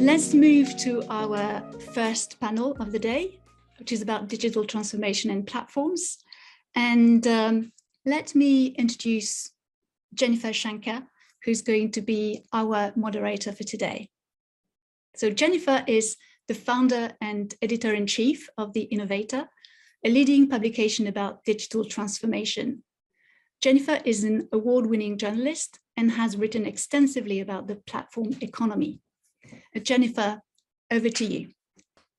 Let's move to our first panel of the day, which is about digital transformation and platforms. And let me introduce Jennifer Schenker, who's going to be our moderator for today. So Jennifer is the founder and editor-in-chief of the Innovator, a leading publication about digital transformation. Jennifer is an award-winning journalist and has written extensively about the platform economy. Jennifer, over to you.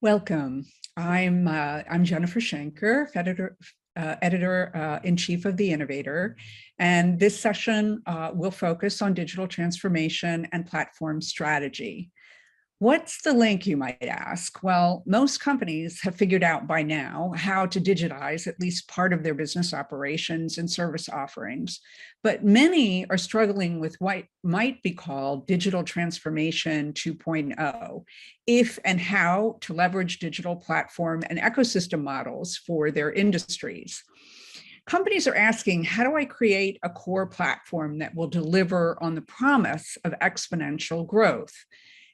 Welcome. I'm Jennifer Schenker, editor-in-chief of the Innovator, and this session will focus on digital transformation and platform strategy. What's the link, you might ask? Well, most companies have figured out by now how to digitize at least part of their business operations and service offerings, but many are struggling with what might be called digital transformation 2.0, if and how to leverage digital platform and ecosystem models for their industries. Companies are asking, how do I create a core platform that will deliver on the promise of exponential growth?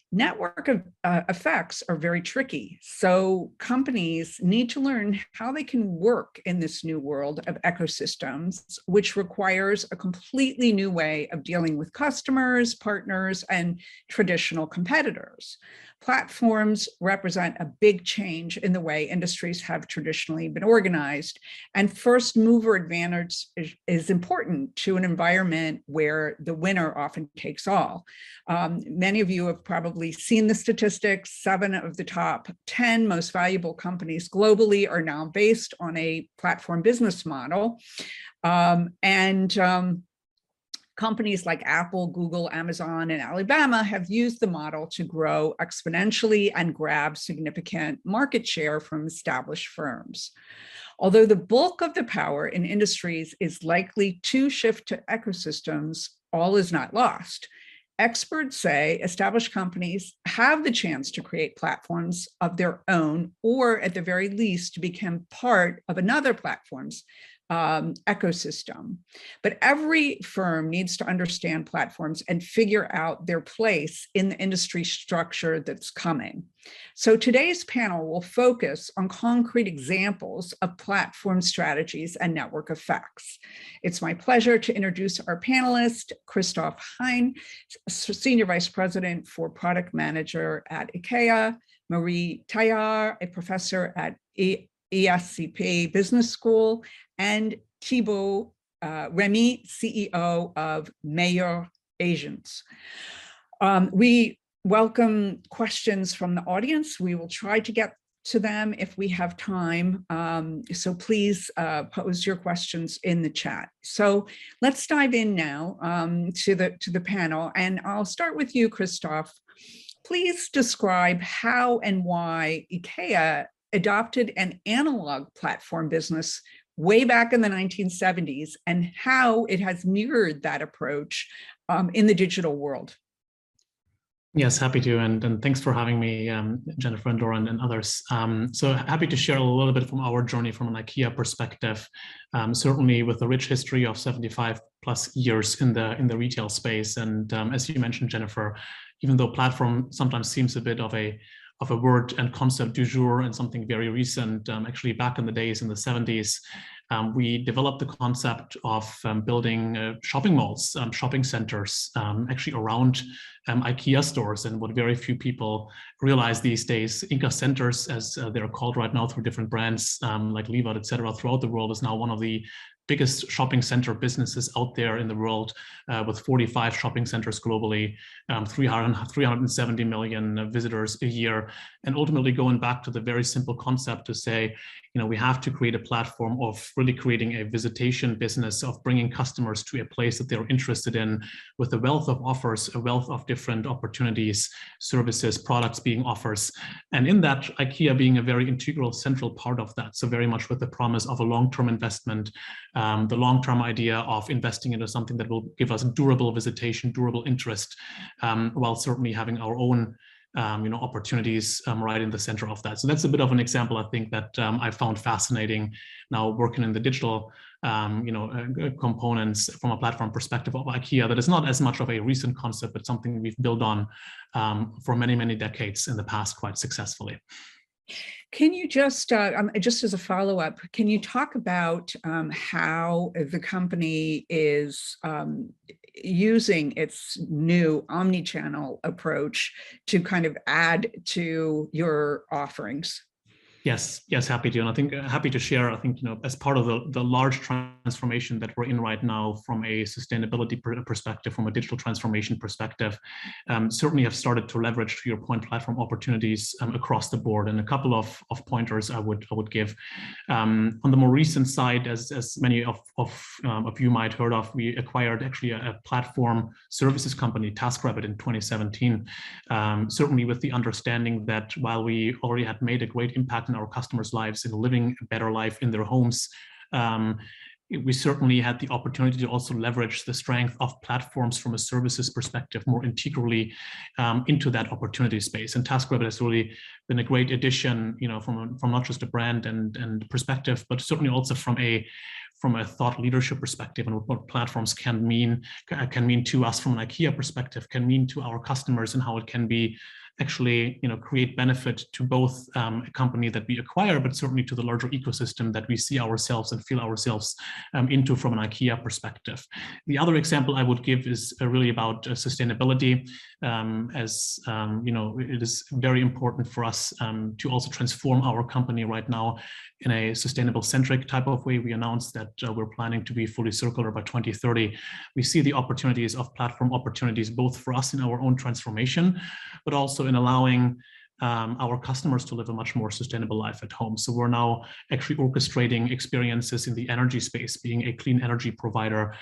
Network effects are very tricky, so companies need to learn how they can work in this new world of ecosystems, which requires a completely new way of dealing with customers, partners, and traditional competitors. Platforms represent a big change in the way industries have traditionally been organized, and first mover advantage is important to an environment where the winner often takes all. Many of you have probably seen the statistics. 7 of the top 10 most valuable companies globally are now based on a platform business model. Companies like Apple, Google, Amazon, and Alibaba have used the model to grow exponentially and grab significant market share from established firms. Although the bulk of the power in industries is likely to shift to ecosystems, all is not lost. Experts say established companies have the chance to create platforms of their own, or at the very least, to become part of another platform's ecosystem. But every firm needs to understand platforms and figure out their place in the industry structure that's coming. So today's panel will focus on concrete examples of platform strategies and network effects. It's my pleasure to introduce our panelist, Christoph Heyn, Senior Vice President for Product Manager at IKEA, Marie Taillard, a professor at ESCP Business School, and Thibault Remy, CEO of Meilleurs Agents. We welcome questions from the audience. We will try to get to them if we have time. So please pose your questions in the chat. So let's dive in now to the panel, and I'll start with you, Christoph. Please describe how and why IKEA adopted an analog platform business way back in the 1970s and how it has mirrored that approach in the digital world. Yes, happy to, and thanks for having me, Jennifer and Lauren and others. So happy to share a little bit from our journey from an IKEA perspective, certainly with a rich history of 75 plus years in the retail space. And as you mentioned, Jennifer, even though platform sometimes seems a bit of a word and concept du jour and something very recent, actually back in the days in the 70s, we developed the concept of building shopping malls, shopping centers, actually around IKEA stores. And what very few people realize these days, Inca centers, as they're called right now through different brands like Levi's, etc., throughout the world, is now one of the biggest shopping center businesses out there in the world, with 45 shopping centers globally, 370 million visitors a year, and ultimately going back to the very simple concept to say, we have to create a platform of really creating a visitation business, of bringing customers to a place that they're interested in, with a wealth of offers, a wealth of different opportunities, services, products being offers. And in that, IKEA being a very integral, central part of that. So very much with the promise of a long-term investment, the long-term idea of investing into something that will give us durable visitation, durable interest, while certainly having our own opportunities right in the center of that. So that's a bit of an example, I think, that I found fascinating now working in the digital components from a platform perspective of IKEA, that is not as much of a recent concept, but something we've built on for many, many decades in the past quite successfully. Can you just as a follow-up, can you talk about how the company is using its new omni-channel approach to kind of add to your offerings? Yes, happy to. And I think happy to share, I think, as part of the large transformation that we're in right now from a sustainability perspective, from a digital transformation perspective, certainly have started to leverage, to your point, platform opportunities across the board. And a couple of pointers I would give. On the more recent side, as many of you might heard of, we acquired actually a platform services company, TaskRabbit, in 2017, certainly with the understanding that while we already had made a great impact in our customers' lives in living a better life in their homes, we certainly had the opportunity to also leverage the strength of platforms from a services perspective more integrally into that opportunity space. And TaskRabbit has really been a great addition, from not just a brand and perspective, but certainly also from a thought leadership perspective, and what platforms can mean to us from an IKEA perspective, can mean to our customers, and how it can be actually create benefit to both a company that we acquire, but certainly to the larger ecosystem that we see ourselves and feel ourselves into from an IKEA perspective. The other example I would give is really about sustainability. As it is very important for us to also transform our company right now in a sustainable centric type of way. We announced that we're planning to be fully circular by 2030. We see the opportunities of platform opportunities both for us in our own transformation, but also in allowing our customers to live a much more sustainable life at home. So we're now actually orchestrating experiences in the energy space, being a clean energy provider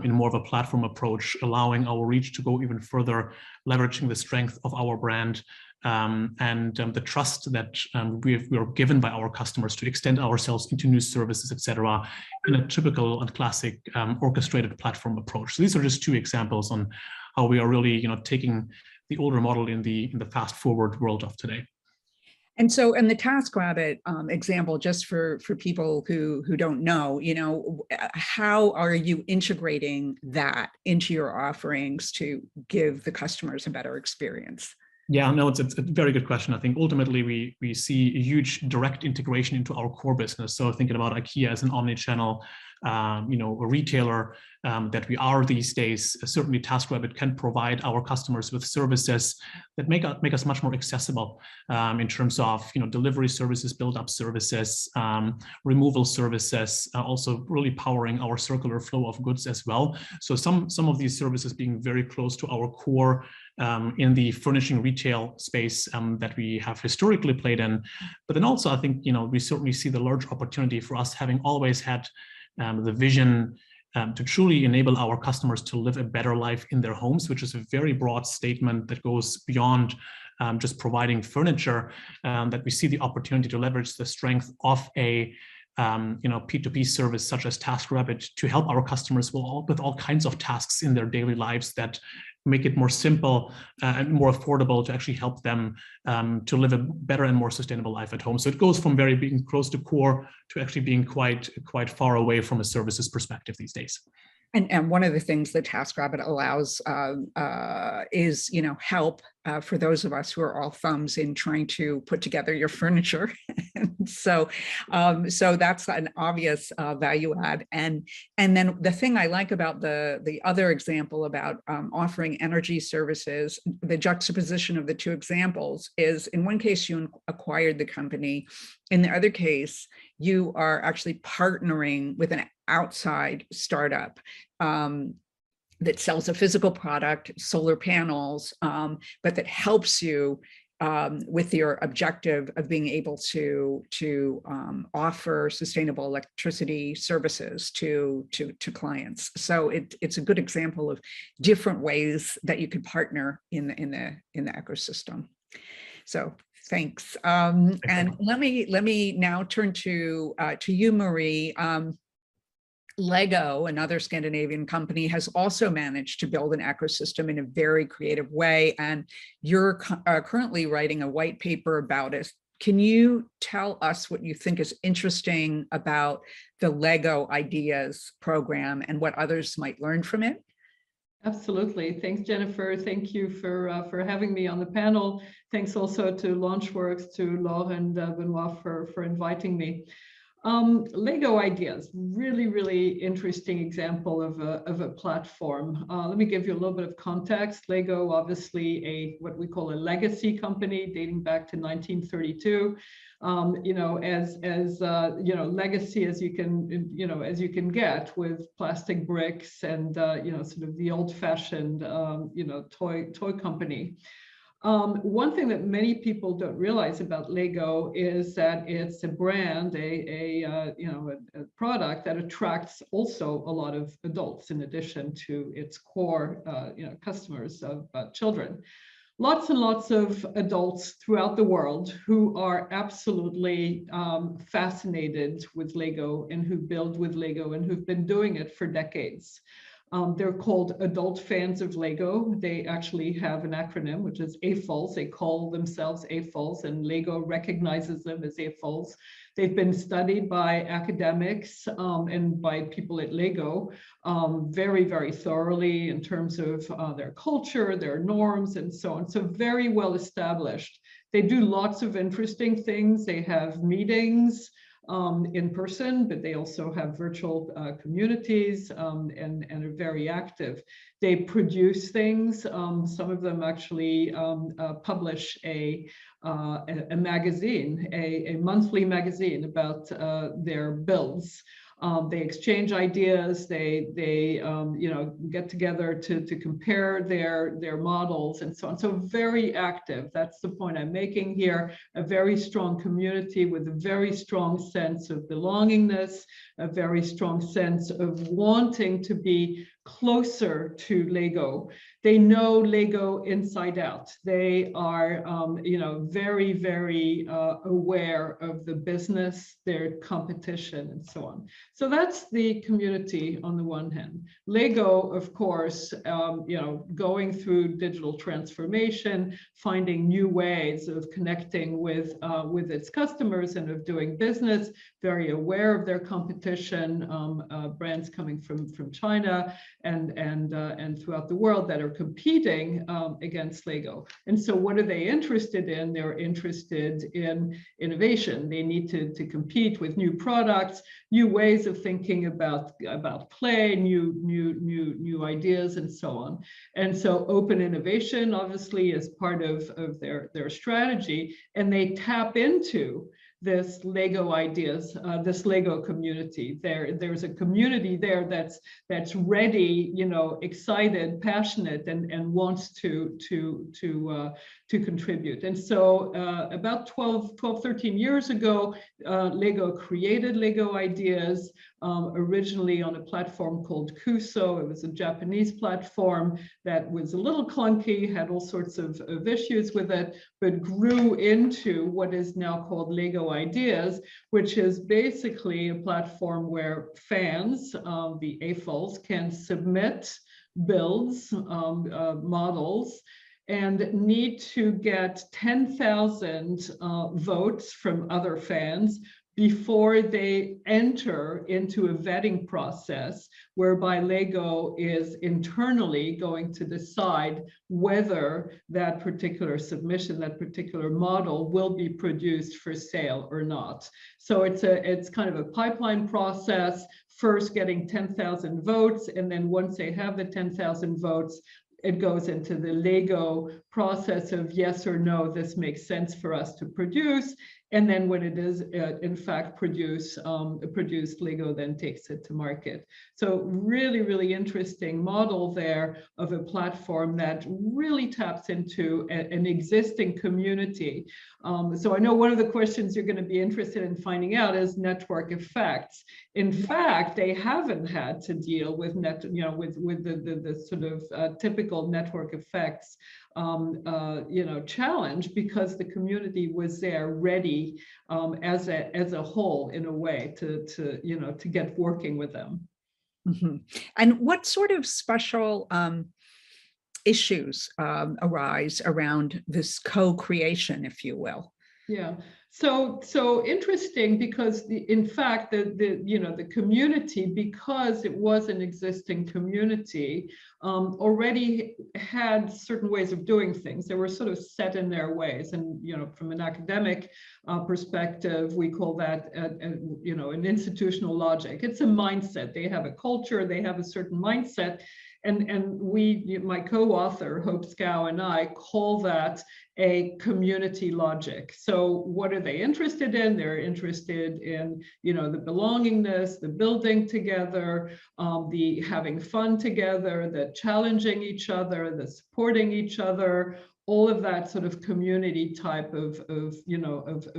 in more of a platform approach, allowing our reach to go even further, leveraging the strength of our brand and the trust that we are given by our customers to extend ourselves into new services, etc., in a typical and classic orchestrated platform approach. So these are just two examples on how we are really, taking the older model in the fast forward world of today. And so, in the TaskRabbit example, just for people who don't know, how are you integrating that into your offerings to give the customers a better experience? Yeah, no, it's a very good question. I think ultimately we see a huge direct integration into our core business. So thinking about IKEA as an omni-channel, a retailer that we are these days, certainly TaskRabbit can provide our customers with services that make us much more accessible in terms of delivery services, build-up services, removal services, also really powering our circular flow of goods as well. So some of these services being very close to our core in the furnishing retail space that we have historically played in. But then also I think we certainly see the large opportunity for us, having always had the vision to truly enable our customers to live a better life in their homes, which is a very broad statement that goes beyond just providing furniture, that we see the opportunity to leverage the strength of a P2P service such as TaskRabbit to help our customers with all kinds of tasks in their daily lives that make it more simple and more affordable to actually help them to live a better and more sustainable life at home. So it goes from being close to core to actually being quite far away from a services perspective these days. And one of the things that TaskRabbit allows is, help for those of us who are all thumbs in trying to put together your furniture. so that's an obvious value add. And then the thing I like about the other example about offering energy services, the juxtaposition of the two examples is, in one case you acquired the company, in the other case you are actually partnering with an outside startup that sells a physical product, solar panels, but that helps you with your objective of being able to offer sustainable electricity services to clients. So it's a good example of different ways that you could partner in the ecosystem. So thanks. And let me now turn to you, Marie. Lego, another Scandinavian company, has also managed to build an ecosystem in a very creative way. And you're currently writing a white paper about it. Can you tell us what you think is interesting about the Lego Ideas program and what others might learn from it? Absolutely. Thanks, Jennifer. Thank you for having me on the panel. Thanks also to Launchworks, to Laure and Benoit for inviting me. Lego Ideas, really interesting example of a platform. Let me give you a little bit of context. Lego, obviously what we call a legacy company dating back to 1932. You know, as you know, legacy as you can get, with plastic bricks and you know, sort of the old-fashioned you know, toy company. One thing that many people don't realize about Lego is that it's a brand, you know, a product that attracts also a lot of adults in addition to its core you know, customers of children. Lots and lots of adults throughout the world who are absolutely fascinated with Lego and who build with Lego and who've been doing it for decades. They're called adult fans of Lego. They actually have an acronym, which is AFOLs. They call themselves AFOLs, and Lego recognizes them as AFOLs. They've been studied by academics and by people at Lego very thoroughly in terms of their culture, their norms, and so on. So very well established. They do lots of interesting things. They have meetings in person, but they also have virtual communities and are very active. They produce things. Some of them actually publish a magazine, a monthly magazine about their builds. They exchange ideas. They you know, get together to compare their models and so on. So very active. That's the point I'm making here. A very strong community with a very strong sense of belongingness, a very strong sense of wanting to be closer to Lego. They know Lego inside out. They are, you know, very aware of the business, their competition, and so on. So that's the community on the one hand. Lego, of course, you know, going through digital transformation, finding new ways of connecting with its customers and of doing business. Very aware of their competition, brands coming from China and throughout the world that are competing against Lego. And so what are they interested in? They're interested in innovation. They need to compete with new products, new ways of thinking about play, new ideas, and so on. And so open innovation obviously is part of their strategy, and they tap into this Lego Ideas, this Lego community. There's a community there that's ready, you know, excited, passionate, and wants to contribute. And so about 13 years ago, Lego created Lego Ideas, originally on a platform called Kuso. It was a Japanese platform that was a little clunky, had all sorts of issues with it, but grew into what is now called Lego Ideas, which is basically a platform where fans, the AFOLs, can submit builds, models, and need to get 10,000 votes from other fans before they enter into a vetting process whereby Lego is internally going to decide whether that particular submission, that particular model will be produced for sale or not. So it's kind of a pipeline process, first getting 10,000 votes, and then once they have the 10,000 votes, it goes into the Lego process of yes or no, this makes sense for us to produce. And then when it is in fact produced, Lego then takes it to market. So really interesting model there of a platform that really taps into an existing community. So I know one of the questions you're going to be interested in finding out is network effects. In fact, they haven't had to deal with with the sort of typical network effects challenge, because the community was there ready as a whole in a way to get working with them. And what sort of special issues arise around this co-creation, if you will? Yeah, so interesting, because in fact the community, because it was an existing community, already had certain ways of doing things. They were sort of set in their ways, and from an academic perspective, we call that an institutional logic. It's a mindset. They have a culture. They have a certain mindset. And we, my co-author, Hope Scow, and I call that a community logic. So what are they interested in? They're interested in, the belongingness, the building together, the having fun together, the challenging each other, the supporting each other, all of that sort of community type of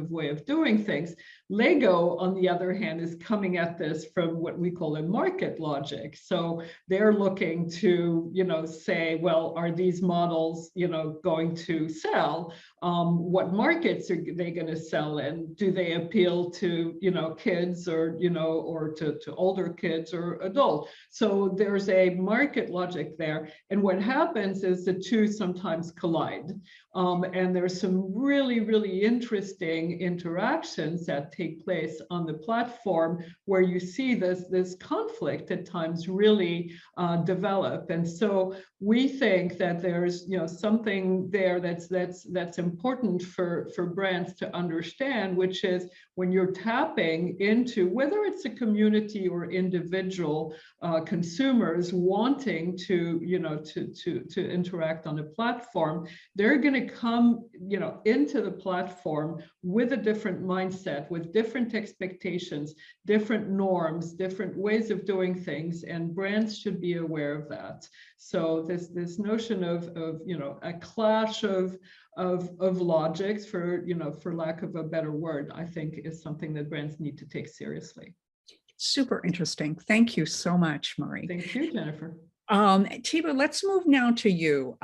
way of doing things. Lego, on the other hand, is coming at this from what we call a market logic. So they're looking to, say, well, are these models, going to sell? What markets are they going to sell in? Do they appeal to, kids or, or to older kids or adults? So there's a market logic there. And what happens is the two sometimes collide. And there's some really, really interesting interactions that take place on the platform where you see this conflict at times really develop. And so we think that there's something there that's important for brands to understand, which is when you're tapping into, whether it's a community or individual consumers wanting to interact on a platform, they're going to come into the platform with a different mindset, with different expectations, different norms, different ways of doing things, and brands should be aware of that. So this notion of a clash of logics, for lack of a better word, I think is something that brands need to take seriously. Super interesting. Thank you so much, Marie. Thank you, Jennifer. Thibault, let's move now to you.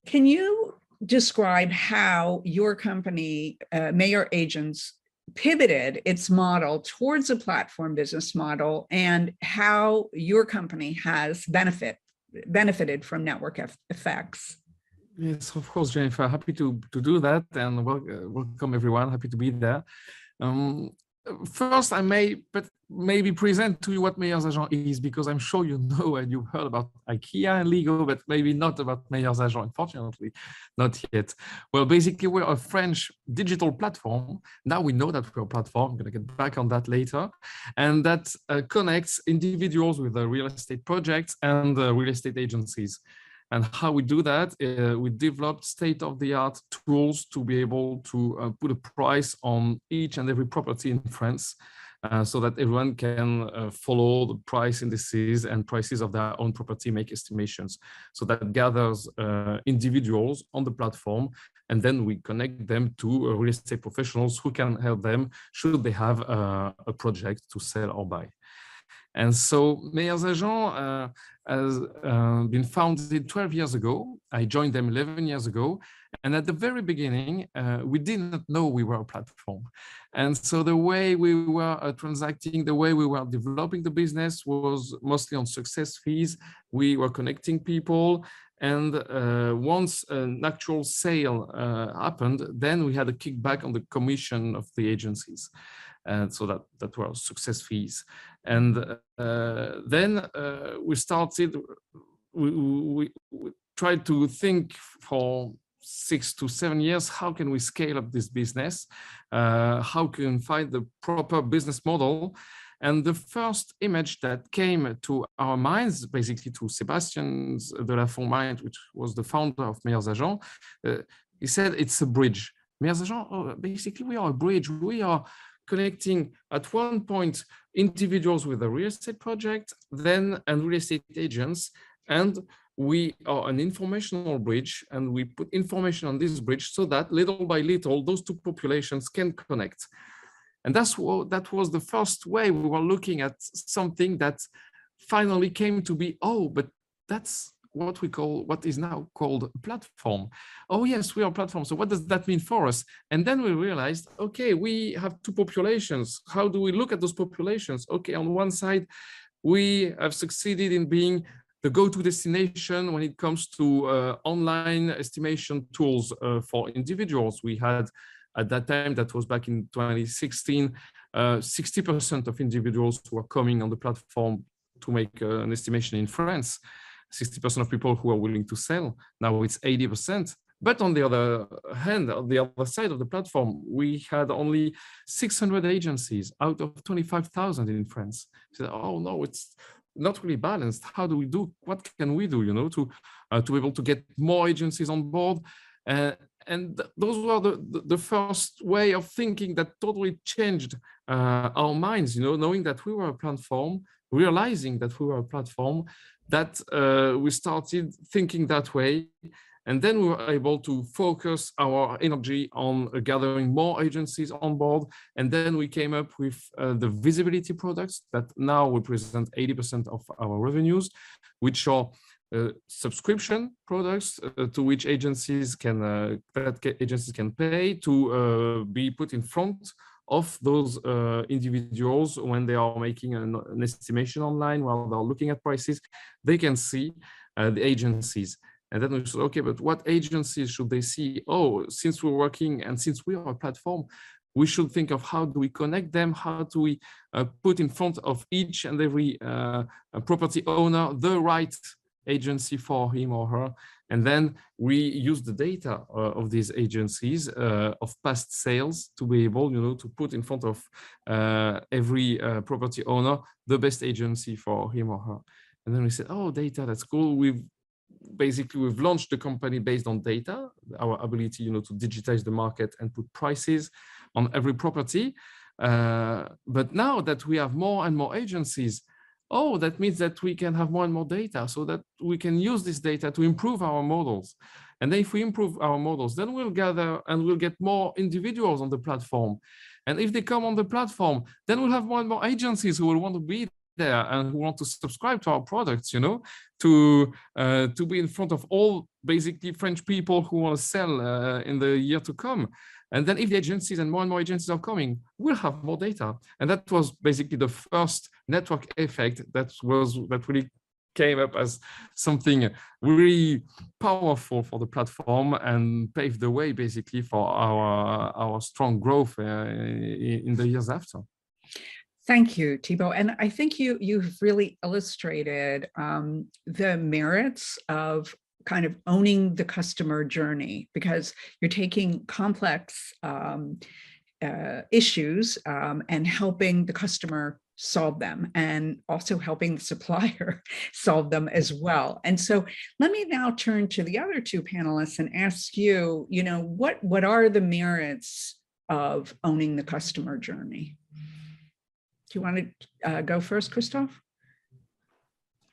Can you describe how your company, Meilleurs Agents, pivoted its model towards a platform business model, and how your company has benefited from network effects? Yes, of course, Jennifer. Happy to do that, and welcome everyone. Happy to be there. First, I maybe present to you what Meilleurs Agents is, because I'm sure you know and you've heard about IKEA and Lego, but maybe not about Meilleurs Agents, unfortunately, not yet. Well, basically, we're a French digital platform. Now we know that we're a platform. I'm going to get back on that later. And that connects individuals with real estate projects and real estate agencies. And how we do that, we developed state-of-the-art tools to be able to put a price on each and every property in France, so that everyone can follow the price indices and prices of their own property, make estimations. So that gathers individuals on the platform, and then we connect them to real estate professionals who can help them should they have a project to sell or buy. And so Meilleurs Agents has been founded 12 years ago. I joined them 11 years ago. And at the very beginning, we didn't know we were a platform. And so the way we were transacting, the way we were developing the business was mostly on success fees. We were connecting people. And once an actual sale happened, then we had a kickback on the commission of the agencies. And so that were success fees. And then we started, we tried to think for 6 to 7 years, how can we scale up this business? How can we find the proper business model? And the first image that came to our minds, basically to Sébastien de la Font mind, which was the founder of Meilleurs Agents, he said it's a bridge. Meilleurs Agents, basically we are a bridge. We are connecting at one point individuals with a real estate project, then and real estate agents, and we are an informational bridge, and we put information on this bridge so that little by little those two populations can connect. And that was the first way we were looking at something that finally came to be, oh, but that's what is now called a platform. Oh yes, we are a platform. So what does that mean for us? And then we realized, okay, we have two populations. How do we look at those populations? Okay, on one side, we have succeeded in being the go-to destination when it comes to online estimation tools for individuals. We had, at that time, that was back in 2016, 60% of individuals who are coming on the platform to make an estimation in France, 60% of people who are willing to sell. Now it's 80%. But on the other hand, on the other side of the platform, we had only 600 agencies out of 25,000 in France. So, oh no, it's not really balanced. How do we do? What can we do, you know, to be able to get more agencies on board? And those were the first way of thinking that totally changed our minds, you know, knowing that we were a platform, realizing that we were a platform, that we started thinking that way. And then we were able to focus our energy on gathering more agencies on board. And then we came up with the visibility products that now represent 80% of our revenues, which are subscription products to which agencies can pay to be put in front of those individuals when they are making an estimation online, while they're looking at prices, they can see the agencies. And then we said, okay, but what agencies should they see? Oh, since we're working and since we are a platform, we should think of how do we connect them? How do we put in front of each and every property owner the right agency for him or her? And then we use the data of these agencies of past sales to be able, you know, to put in front of every property owner the best agency for him or her. And then we said, oh, data, that's cool. We've launched the company based on data, our ability, you know, to digitize the market and put prices on every property. But now that we have more and more agencies, oh, that means that we can have more and more data so that we can use this data to improve our models. And if we improve our models, then we'll gather and we'll get more individuals on the platform. And if they come on the platform, then we'll have more and more agencies who will want to be there and who want to subscribe to our products, you know, to be in front of all basically French people who want to sell in the year to come. And then if the agencies and more agencies are coming, we'll have more data. And that was basically the first network effect that really came up as something really powerful for the platform and paved the way basically for our strong growth in the years after. Thank you, Thibault. And I think you've really illustrated the merits of kind of owning the customer journey, because you're taking complex issues and helping the customer solve them, and also helping the supplier solve them as well. And so let me now turn to the other two panelists and ask you, you know, what are the merits of owning the customer journey? Do you want to go first, Christoph?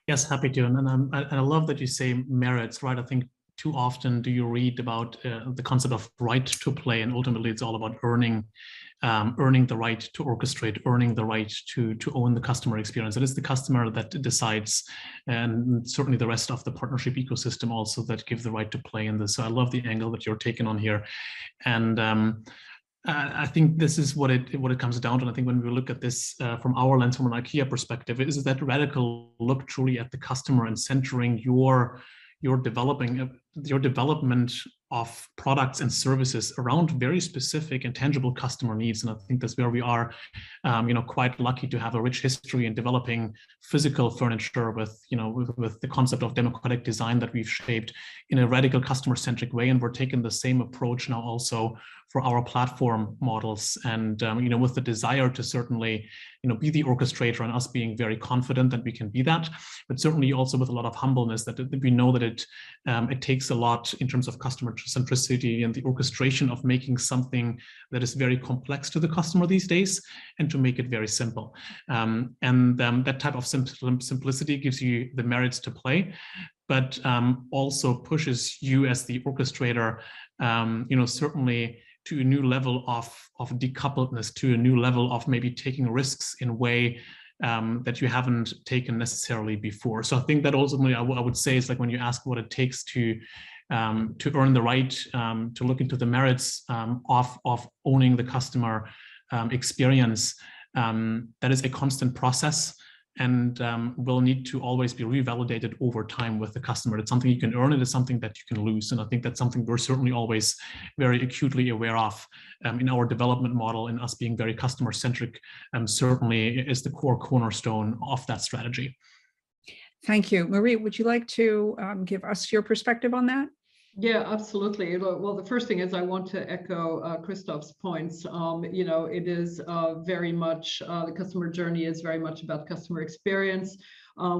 Yes, happy to. And I love that you say merits, right? I think too often do you read about the concept of right to play, and ultimately it's all about earning the right to orchestrate, earning the right to own the customer experience. It is the customer that decides, and certainly the rest of the partnership ecosystem also that give the right to play in this. So I love the angle that you're taking on here. And I think this is what it comes down to. And I think when we look at this from our lens, from an IKEA perspective, is that radical look truly at the customer and centering your development of products and services around very specific and tangible customer needs. And I think that's where we are, quite lucky to have a rich history in developing physical furniture with the concept of democratic design that we've shaped in a radical customer-centric way. And we're taking the same approach now also for our platform models. And with the desire to certainly be the orchestrator, and us being very confident that we can be that, but certainly also with a lot of humbleness that we know that it takes a lot in terms of customer centricity and the orchestration of making something that is very complex to the customer these days, and to make it very simple. That type of simplicity gives you the merits to play, but also pushes you as the orchestrator, certainly to a new level of decoupledness, to a new level of maybe taking risks in a way that you haven't taken necessarily before. So I think that ultimately I would say is like, when you ask what it takes to earn the right to look into the merits of owning the customer experience, that is a constant process. and will need to always be revalidated over time with the customer. It's something you can earn, it is something that you can lose. And I think that's something we're certainly always very acutely aware of in our development model, and us being very customer-centric certainly is the core cornerstone of that strategy. Thank you. Marie, would you like to give us your perspective on that? Yeah, absolutely. Well, the first thing is I want to echo Christoph's points. You know, it is very much, the customer journey is very much about customer experience.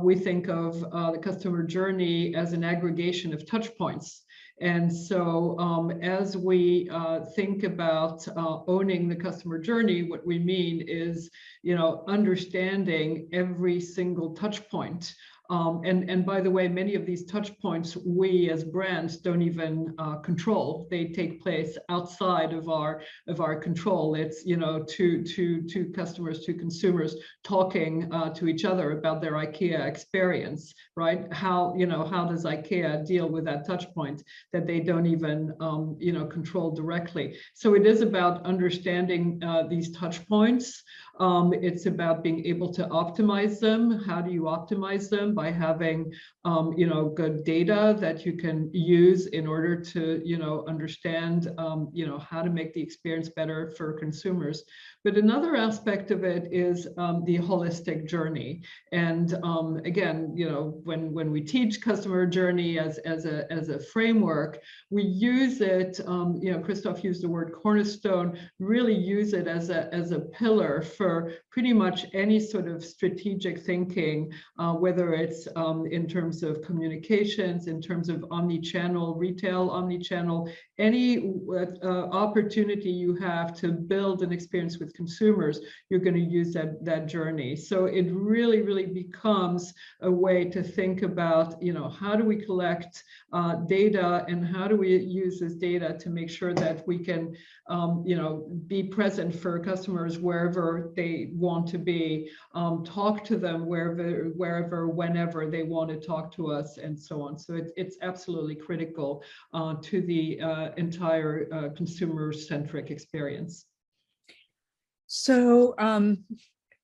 We think of the customer journey as an aggregation of touch points. And so as we think about owning the customer journey, what we mean is, you know, understanding every single touch point. And by the way, many of these touch points, we as brands don't even control. They take place outside of our control. It's, you know, to customers, to consumers talking to each other about their IKEA experience, right? How, you know, how does IKEA deal with that touch point that they don't even, you know, control directly? So it is about understanding these touch points. It's about being able to optimize them. How do you optimize them? By having, you know, good data that you can use in order to, you know, understand, you know, how to make the experience better for consumers. But another aspect of it is the holistic journey. And again, you know, when we teach customer journey as a framework, we use it. You know, Christoph used the word cornerstone. Really use it as a pillar for pretty much any sort of strategic thinking, whether it's in terms of communications, in terms of omni-channel, retail omni-channel, any opportunity you have to build an experience with consumers, you're going to use that journey. So it really becomes a way to think about, you know, how do we collect data, and how do we use this data to make sure that we can, you know, be present for customers wherever they want to be, talk to them wherever, whenever they want to talk to us, and so on. So it's absolutely critical to the entire consumer-centric experience. So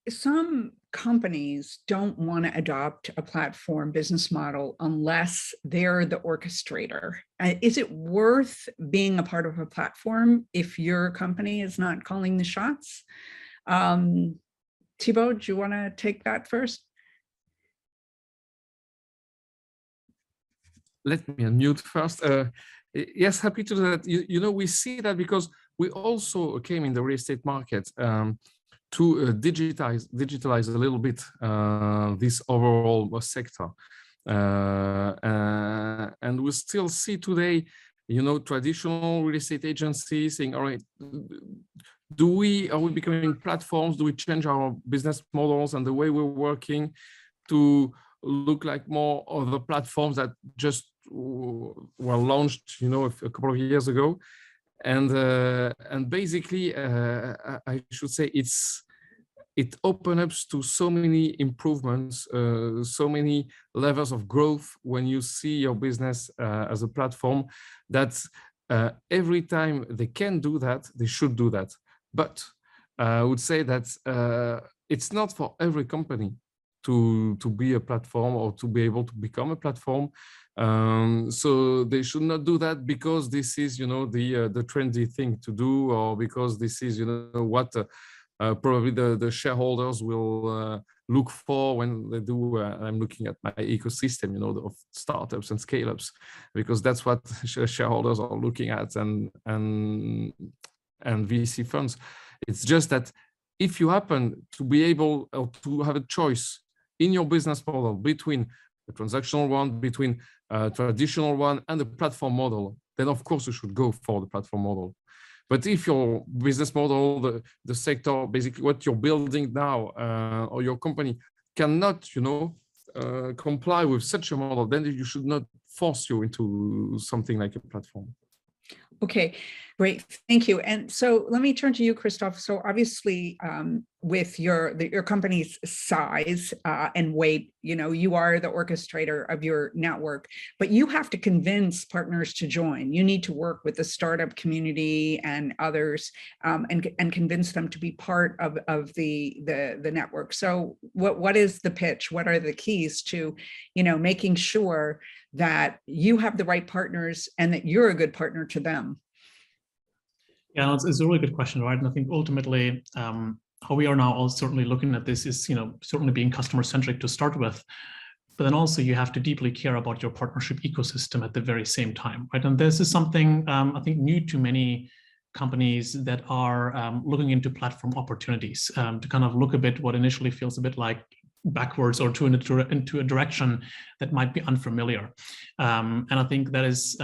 some companies don't want to adopt a platform business model unless they're the orchestrator. Is it worth being a part of a platform if your company is not calling the shots? Thibault, do you want to take that first? Let me unmute first. Yes, happy to do that. You know, we see that because we also came in the real estate market to digitalize a little bit this overall sector. And we still see today, you know, traditional real estate agencies saying, all right, are we becoming platforms? Do we change our business models and the way we're working to look like more of the platforms that just were launched, you know, a couple of years ago? And basically, I should say it opens up to so many improvements, so many levels of growth when you see your business as a platform, that every time they can do that, they should do that. But I would say that it's not for every company to be a platform or to be able to become a platform. So they should not do that because this is, you know, the trendy thing to do, or because this is, you know, what probably the shareholders will look for when they do. I'm looking at my ecosystem, you know, of startups and scale-ups, because that's what shareholders are looking at, and VC funds. It's just that if you happen to be able to have a choice in your business model between the transactional one, between traditional one, and the platform model, then of course you should go for the platform model. But if your business model, the sector, basically what you're building now, or your company cannot, you know, comply with such a model, then you should not force you into something like a platform. Okay, Great, thank you. And so let me turn to you, Christoph. So obviously, with your company's size and weight, you are the orchestrator of your network, but you have to convince partners to join. You need to work with the startup community and others, and convince them to be part of the network. So what is the pitch? What are the keys to, making sure that you have the right partners and that you're a good partner to them? Yeah, it's a really good question, right? And I think ultimately, how we are now all certainly looking at this is, certainly being customer centric to start with, but then also you have to deeply care about your partnership ecosystem at the very same time, right? And this is something I think new to many companies that are looking into platform opportunities, to kind of look a bit what initially feels a bit like backwards or into a direction that might be unfamiliar. And I think that is,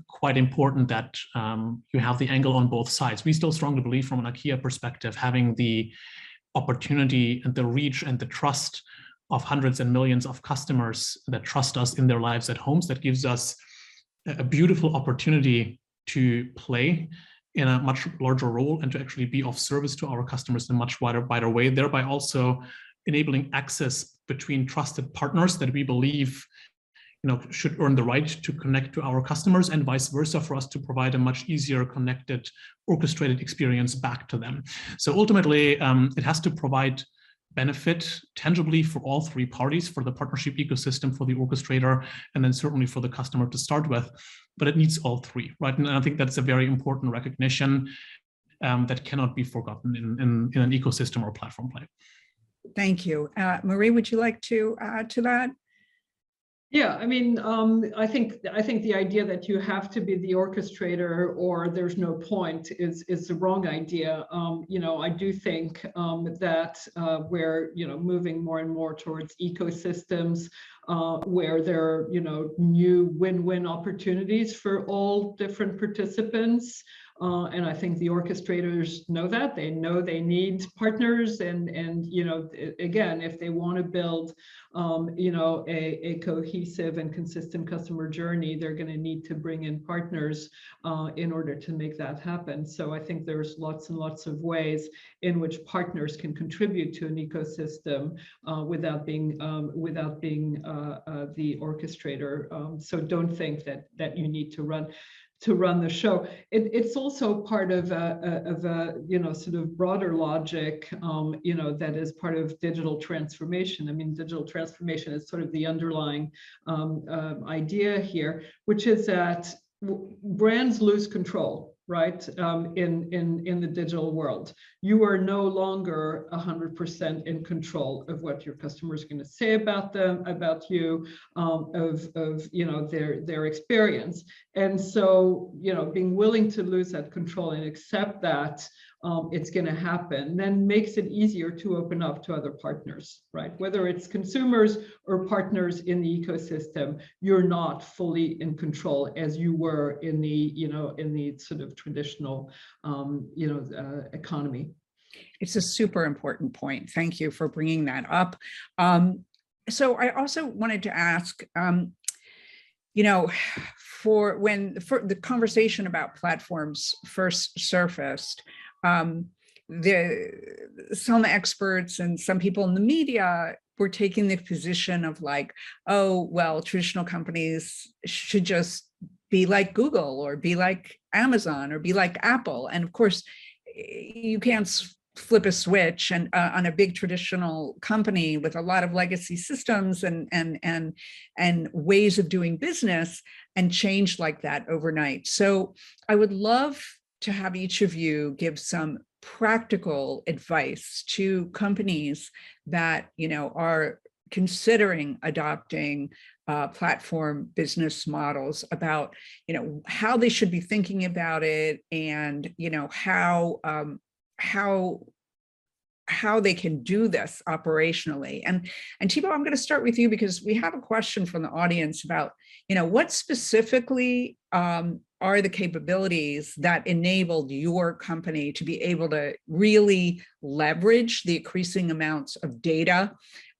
quite important that you have the angle on both sides. We still strongly believe from an IKEA perspective, having the opportunity and the reach and the trust of hundreds and millions of customers that trust us in their lives at homes, that gives us a beautiful opportunity to play in a much larger role and to actually be of service to our customers in a much wider way, thereby also enabling access between trusted partners that we believe should earn the right to connect to our customers, and vice versa, for us to provide a much easier, connected, orchestrated experience back to them. So ultimately, it has to provide benefit tangibly for all three parties, for the partnership ecosystem, for the orchestrator, and then certainly for the customer to start with. But it needs all three, right? And I think that's a very important recognition that cannot be forgotten in an ecosystem or platform play. Thank you. Marie, would you like to add to that? Yeah, I mean, I think the idea that you have to be the orchestrator or there's no point is the wrong idea. I do think that we're moving more and more towards ecosystems where there are new win-win opportunities for all different participants. And I think the orchestrators know that. They know they need partners, and again, if they want to build a cohesive and consistent customer journey, they're going to need to bring in partners in order to make that happen. So I think there's lots and lots of ways in which partners can contribute to an ecosystem without being the orchestrator. So don't think that you need to run the show. It's also part of a sort of broader logic, that is part of digital transformation. I mean, digital transformation is sort of the underlying idea here, which is that brands lose control, right? In the digital world, you are no longer 100% in control of what your customer is going to say about them, about you, of their experience. And so, being willing to lose that control and accept that it's going to happen, then makes it easier to open up to other partners, right? Whether it's consumers or partners in the ecosystem, you're not fully in control as you were in the sort of traditional, economy. It's a super important point. Thank you for bringing that up. So I also wanted to ask, for the conversation about platforms first surfaced, some experts and some people in the media were taking the position of like, oh, well, traditional companies should just be like Google or be like Amazon or be like Apple. And of course, you can't flip a switch and on a big traditional company with a lot of legacy systems and ways of doing business and change like that overnight. So I would love to have each of you give some practical advice to companies that are considering adopting platform business models, about how they should be thinking about it, and how they can do this operationally. And Thibault, I'm going to start with you because we have a question from the audience about what specifically are the capabilities that enabled your company to be able to really leverage the increasing amounts of data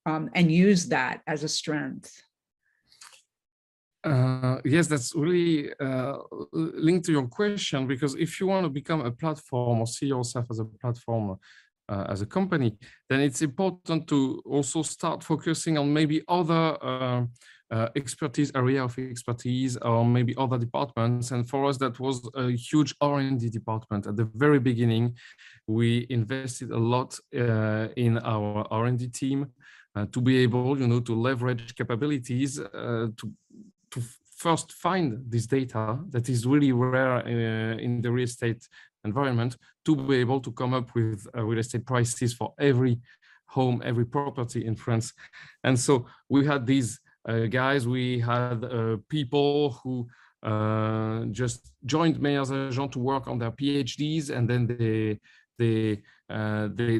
and use that as a strength? Yes, that's really linked to your question, because if you want to become a platform or see yourself as a platform as a company, then it's important to also start focusing on maybe other area of expertise, or maybe other departments. And for us, that was a huge R&D department. At the very beginning, we invested a lot in our R&D team to be able, to leverage capabilities to first find this data that is really rare in the real estate environment, to be able to come up with real estate prices for every home, every property in France. And so we had these guys, we had people who just joined Meilleurs Agents to work on their PhDs, and then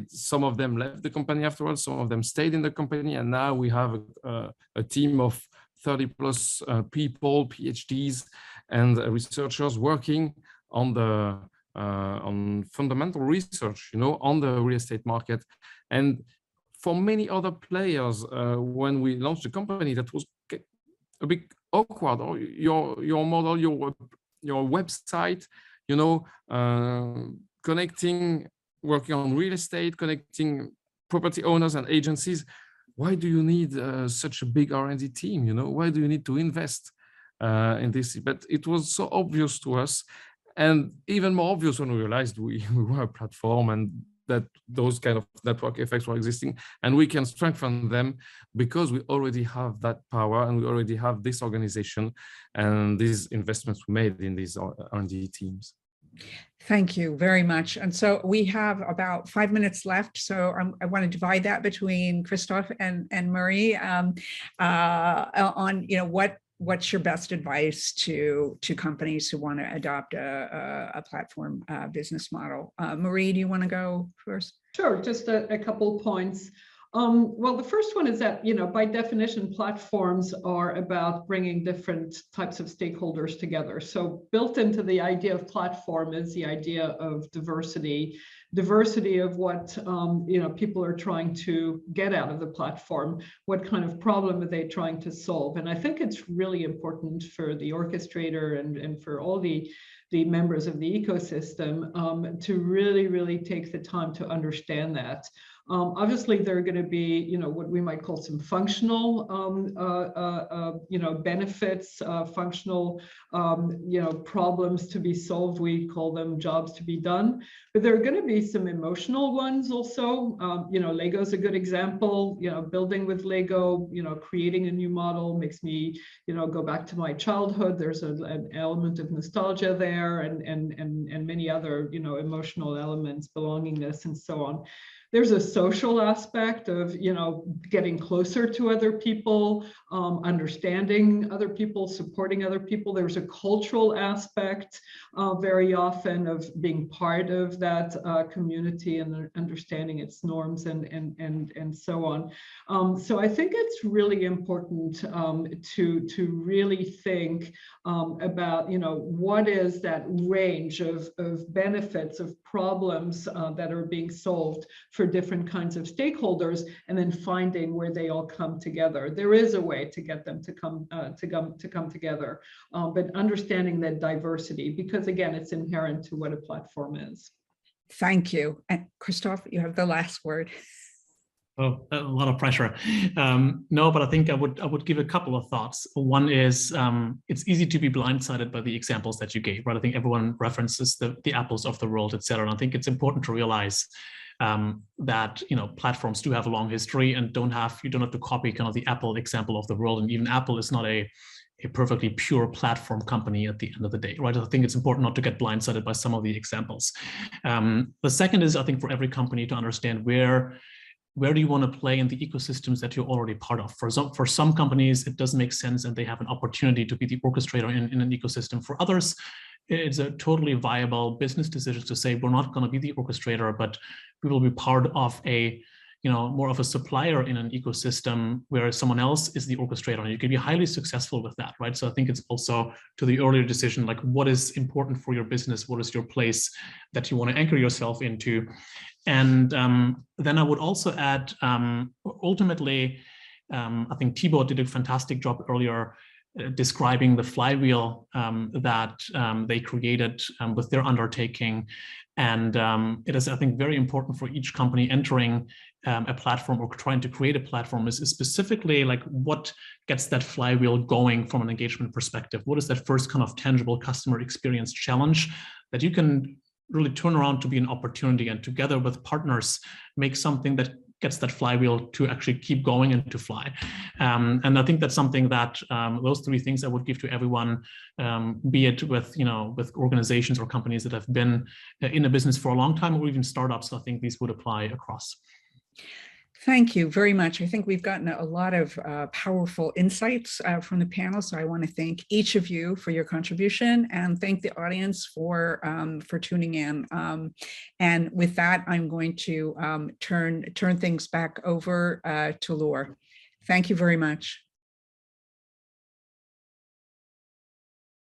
some of them left the company afterwards, some of them stayed in the company, and now we have a team of 30 plus people, PhDs and researchers working on the on fundamental research, on the real estate market. And for many other players, when we launched the company, that was a bit awkward. Or your model, your website, connecting, working on real estate, connecting property owners and agencies. Why do you need such a big R&D team? Why do you need to invest in this? But it was so obvious to us, and even more obvious when we realized we were a platform, and that those kind of network effects were existing, and we can strengthen them because we already have that power, and we already have this organization and these investments we made in these R&D teams. Thank you very much. And so we have about 5 minutes left. So I want to divide that between Christoph and Marie on, what's your best advice to companies who want to adopt a platform business model. Marie, do you want to go first? Sure, just a couple points. Well, the first one is that, by definition, platforms are about bringing different types of stakeholders together. So built into the idea of platform is the idea of diversity of what, people are trying to get out of the platform. What kind of problem are they trying to solve? And I think it's really important for the orchestrator and for all the members of the ecosystem to really take the time to understand that. Obviously, there are going to be, what we might call some functional, benefits, functional, problems to be solved. We call them jobs to be done. But there are going to be some emotional ones also. Lego is a good example. Building with Lego, creating a new model makes me, go back to my childhood. There's an element of nostalgia there, and many other, emotional elements, belongingness, and so on. There's a social aspect of, getting closer to other people, understanding other people, supporting other people. There's a cultural aspect very often of being part of that community and understanding its norms and so on. So I think it's really important to really think about, what is that range of benefits, of problems that are being solved for different kinds of stakeholders, and then finding where they all come together. There is a way to get them to come together, but understanding that diversity, because again, it's inherent to what a platform is. Thank you. And Christoph, you have the last word. Oh, a lot of pressure. No, but I think I would give a couple of thoughts. One is it's easy to be blindsided by the examples that you gave, right? I think everyone references the Apples of the world, et cetera. And I think it's important to realize that platforms do have a long history and you don't have to copy kind of the Apple example of the world. And even Apple is not a perfectly pure platform company at the end of the day, right? I think it's important not to get blindsided by some of the examples. The second is, I think, for every company to understand where do you want to play in the ecosystems that you're already part of. For some companies, it does make sense and they have an opportunity to be the orchestrator in an ecosystem. For others, it's a totally viable business decision to say, we're not going to be the orchestrator, but we will be part of a, more of a supplier in an ecosystem where someone else is the orchestrator, and you can be highly successful with that, right? So I think it's also to the earlier decision, like what is important for your business? What is your place that you want to anchor yourself into? And then I would also add, ultimately, I think Thibault did a fantastic job earlier. describing the flywheel that they created with their undertaking. And it is, I think, very important for each company entering a platform or trying to create a platform is specifically like what gets that flywheel going from an engagement perspective. What is that first kind of tangible customer experience challenge that you can really turn around to be an opportunity, and together with partners make something that gets that flywheel to actually keep going and to fly. And I think that's something that those three things I would give to everyone, be it with, with organizations or companies that have been in a business for a long time, or even startups. I think these would apply across. Thank you very much. I think we've gotten a lot of powerful insights from the panel. So I want to thank each of you for your contribution and thank the audience for tuning in. And with that, I'm going to turn things back over to Laura. Thank you very much.